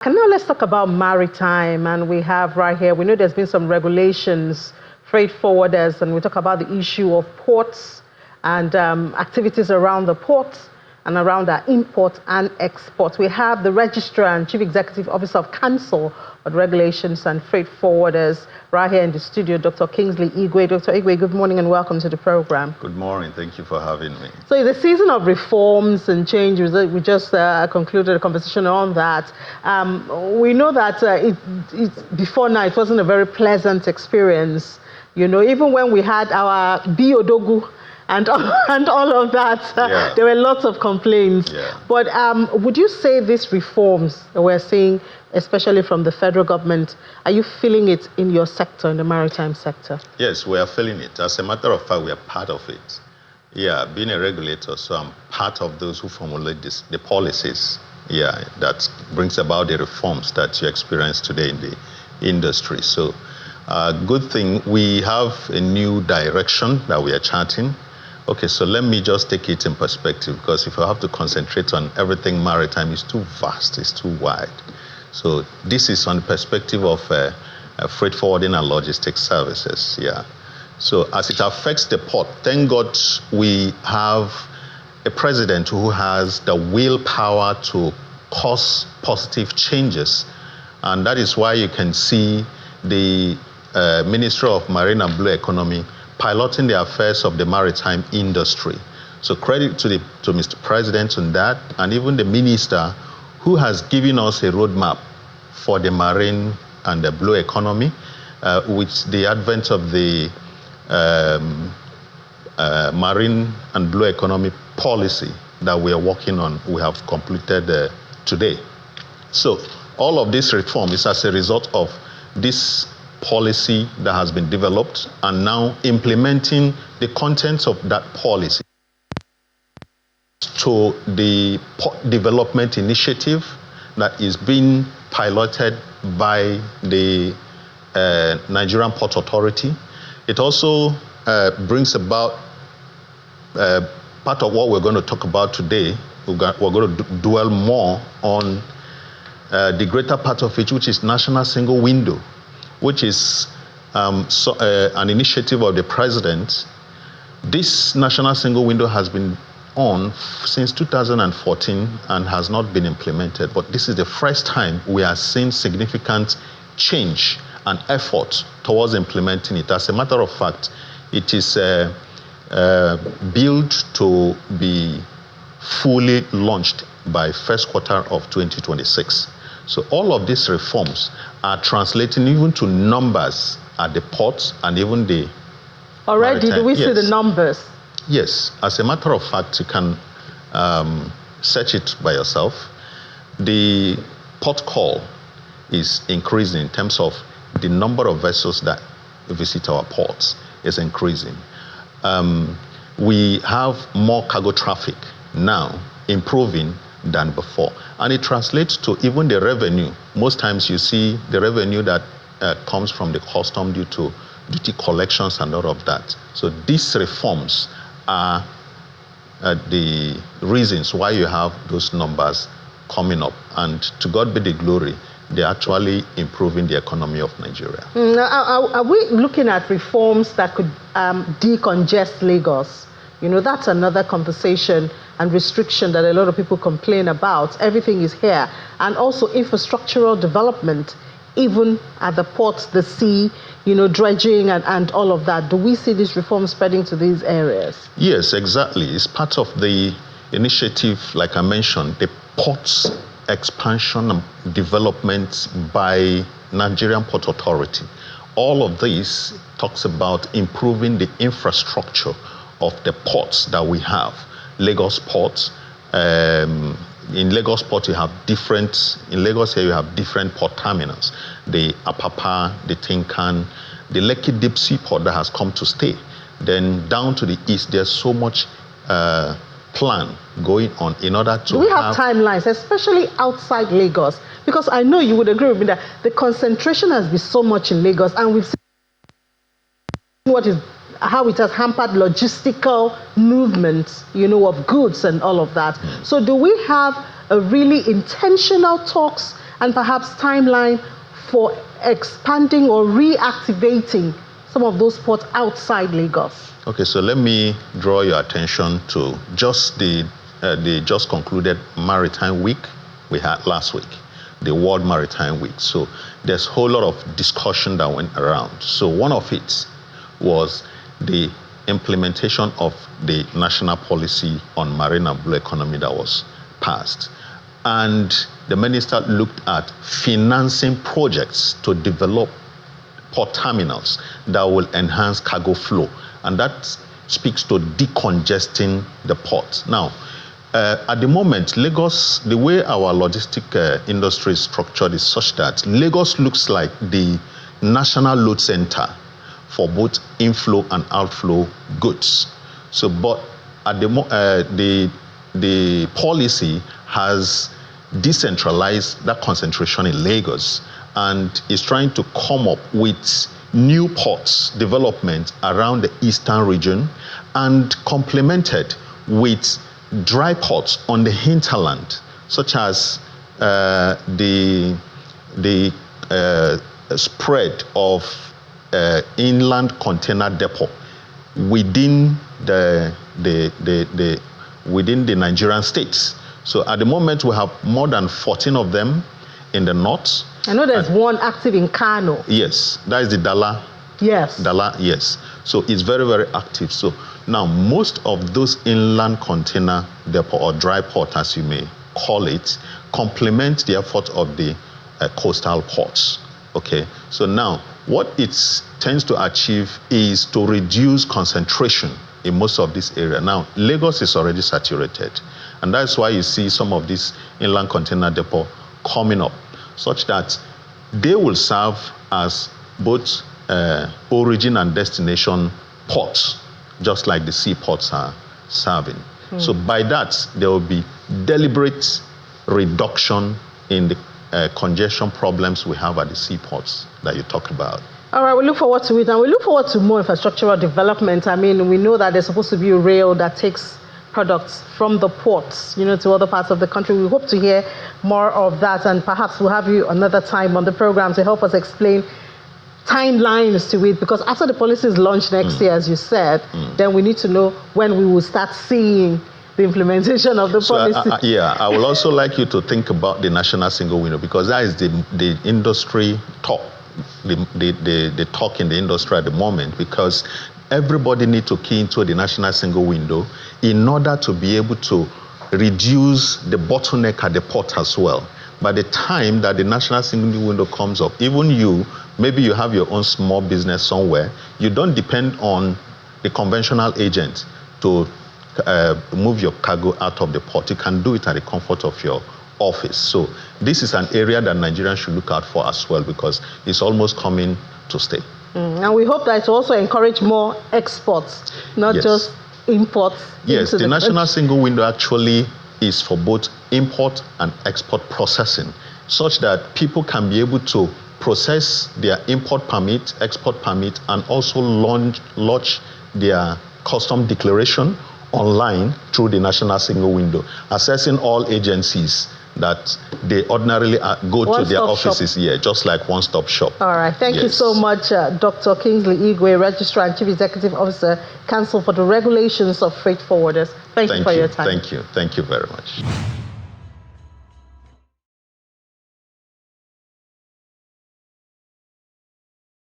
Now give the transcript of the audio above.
And now let's talk about maritime, and we have right here, we know there's been some regulations, freight forwarders, and we talk about the issue of ports and activities around the ports and around our import and export. We have the Registrar and Chief Executive Officer of Council on Regulations and Freight Forwarders right here in the studio, Dr. Kingsley Igwe. Dr. Igwe, good morning and welcome to the program. Good morning. Thank you for having me. So it's a season of reforms and changes. We just concluded a conversation on that. We know that before now, it wasn't a very pleasant experience. You know, even when we had our Biodogu and all of that, there were lots of complaints. But would you say these reforms that we're seeing, especially from the federal government, are you feeling it in your sector, in the maritime sector? Yes, we are feeling it. As a matter of fact, we are part of it. Yeah, being a regulator, so I'm part of those who formulate the policies, that brings about the reforms that you experience today in the industry. So, good thing, we have a new direction that we are charting. Okay, so let me just take it in perspective, because if I have to concentrate on everything maritime, it's too vast, it's too wide. So this is on the perspective of freight forwarding and logistics services, So as it affects the port, thank God we have a president who has the willpower to cause positive changes. And that is why you can see the Ministry of Marine and Blue Economy piloting the affairs of the maritime industry. So credit to Mr. President on that, and even the minister who has given us a roadmap for the marine and the blue economy, with the advent of the marine and blue economy policy that we are working on, we have completed today. So all of this reform is as a result of this policy that has been developed and now implementing the contents of that policy to the port development initiative that is being piloted by the Nigerian Port Authority. It also brings about part of what we're going to talk about today. We're going to dwell more on the greater part of it, which is National Single Window, which is an initiative of the president. This National Single Window has been on since 2014 and has not been implemented. But this is the first time we are seeing significant change and effort towards implementing it. As a matter of fact, it is built to be fully launched by first quarter of 2026. So all of these reforms are translating even to numbers at the ports and even the Already, maritime. Do we see the numbers? Yes. As a matter of fact, you can search it by yourself. The port call is increasing in terms of the number of vessels that visit our ports is increasing. We have more cargo traffic now, improving than before. And it translates to even the revenue. Most times you see the revenue that comes from the custom due to duty collections and all of that. So these reforms are the reasons why you have those numbers coming up. And to God be the glory, they're actually improving the economy of Nigeria. Are we looking at reforms that could decongest Lagos? You know, that's another conversation and restriction that a lot of people complain about. Everything is here. And also infrastructural development, even at the ports, the sea, you know, dredging and all of that. Do we see these reforms spreading to these areas? Yes, exactly. It's part of the initiative, like I mentioned, the ports expansion and development by Nigerian Port Authority. All of this talks about improving the infrastructure of the ports that we have. Lagos Port. In Lagos Port, in Lagos here you have different port terminals. The Apapa, the Tinkan, the Lekki Deep Sea Port that has come to stay. Then down to the east, there's so much plan going on in order to. Do we have timelines, especially outside Lagos? Because I know you would agree with me that the concentration has been so much in Lagos, and we've seen how it has hampered logistical movement, you know, of goods and all of that. So do we have a really intentional talks and perhaps timeline for expanding or reactivating some of those ports outside Lagos? Okay, so let me draw your attention to just the just concluded Maritime Week we had last week, the World Maritime Week. So there's a whole lot of discussion that went around. So one of it was the implementation of the national policy on marine and blue economy that was passed. And the minister looked at financing projects to develop port terminals that will enhance cargo flow. And that speaks to decongesting the port. Now, at the moment, Lagos, the way our logistic industry is structured is such that Lagos looks like the national load center for both inflow and outflow goods. So, but at the policy has decentralized that concentration in Lagos and is trying to come up with new ports development around the eastern region and complemented with dry ports on the hinterland, such as the spread of inland container depot within within the Nigerian states. So at the moment we have more than 14 of them in the north. I know there's one active in Kano. Yes, that is the Dala. Yes. Dala, yes. So it's very, very active. So now most of those inland container depot or dry port, as you may call it, complement the effort of the coastal ports. Okay. So now what it tends to achieve is to reduce concentration in most of this area. Now Lagos is already saturated, and that's why you see some of these inland container depot coming up, such that they will serve as both origin and destination ports, just like the seaports are serving. So by that, there will be deliberate reduction in the congestion problems we have at the seaports that you talk about. All right, we look forward to it, and we look forward to more infrastructural development. I mean, we know that there's supposed to be a rail that takes products from the ports, to other parts of the country. We hope to hear more of that, and perhaps we'll have you another time on the program to help us explain timelines to it, because after the policy is launched next year, as you said, then we need to know when we will start seeing the implementation of the policy. I would also like you to think about the national single window, because that is the industry talk, the talk in the industry at the moment, because everybody needs to key into the national single window in order to be able to reduce the bottleneck at the port as well. By the time that the national single window comes up, even you, maybe you have your own small business somewhere, you don't depend on the conventional agent to move your cargo out of the port. You can do it at the comfort of your office. So this is an area that Nigerians should look out for as well, because it's almost coming to stay. And we hope that it will also encourage more exports, not just imports. Yes, the national single window actually is for both import and export processing, such that people can be able to process their import permit, export permit, and also launch their custom declaration online through the national single window, assessing all agencies that they ordinarily go to their offices, just like one-stop shop. All right. Thank you so much, Dr. Kingsley Igwe, Registrar and Chief Executive Officer, Council for the Regulations of Freight Forwarders. Thank you for your time. Thank you. Thank you very much.